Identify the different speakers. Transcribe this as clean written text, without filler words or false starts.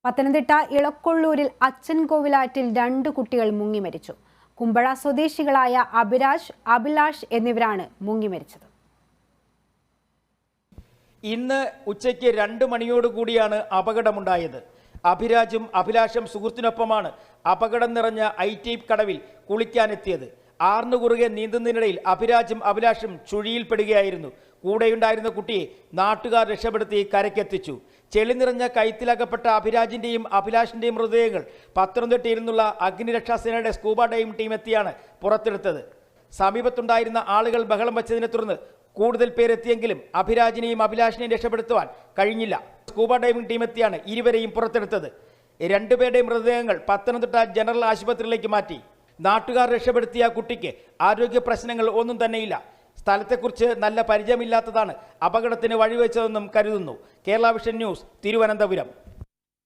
Speaker 1: പത്തനംതിട്ട ഇളക്കൊള്ളൂരിൽ അച്ചൻകോവിലാറ്റിൽ 2 കുട്ടികൾ മുങ്ങി മരിച്ചു. കുമ്പഴ സ്വദേശികളായ അഭിരാജ്, അഭിലാഷ് എന്നിവരാണ് മുങ്ങി മരിച്ചത്.
Speaker 2: ഇന്ന് ഉച്ചയ്ക്ക് 2 മണിയോടുകൂടിയാണ് അപകടമുണ്ടായത്. അഭിരാജും അഭിലാഷും സുഹൃത്തിനൊപ്പമാണ് അപകടം നിറഞ്ഞ ഐ-ടൈപ്പ് കടവിൽ കുളിക്കാനെത്തിയത്. ആറിന് കുറുകെ നീന്തുന്നതിനിടയിൽ അഭിരാജും അഭിലാഷും ചുഴിയിൽപ്പെടുകയായിരുന്നു. കൂടെയുണ്ടായിരുന്ന കുട്ടിയെ നാട്ടുകാർ രക്ഷപ്പെടുത്തി കരയ്ക്കെത്തിച്ചു. ചെളി നിറഞ്ഞ കയത്തിലകപ്പെട്ട അഭിരാജിന്റെയും അഭിലാഷിന്റെയും മൃതദേഹങ്ങൾ പത്തനംതിട്ടയിൽ നിന്നുള്ള അഗ്നിരക്ഷാസേനയുടെ സ്കൂബ ഡൈവിംഗ് ടീം എത്തിയാണ് പുറത്തെടുത്തത്. സമീപത്തുണ്ടായിരുന്ന ആളുകൾ ബഹളം വച്ചതിനെ തുടർന്ന് കൂടുതൽ പേരെത്തിയെങ്കിലും അഭിരാജിനെയും അഭിലാഷിനെയും രക്ഷപ്പെടുത്തുവാൻ കഴിഞ്ഞില്ല. സ്കൂബ ഡൈവിംഗ് ടീം എത്തിയാണ് ഇരുവരെയും പുറത്തെടുത്തത്. 2 പേരുടെയും മൃതദേഹങ്ങൾ പത്തനംതിട്ട ജനറൽ ആശുപത്രിയിലേക്ക് മാറ്റി. നാട്ടുകാർ രക്ഷപ്പെടുത്തിയ കുട്ടിക്ക് ആരോഗ്യ പ്രശ്നങ്ങൾ ഒന്നും തന്നെയില്ല. സ്ഥലത്തെക്കുറിച്ച് നല്ല പരിചയമില്ലാത്തതാണ് അപകടത്തിന് വഴിവെച്ചതെന്നും കരുതുന്നു. Kerala vision news, Thiruvananthapuram.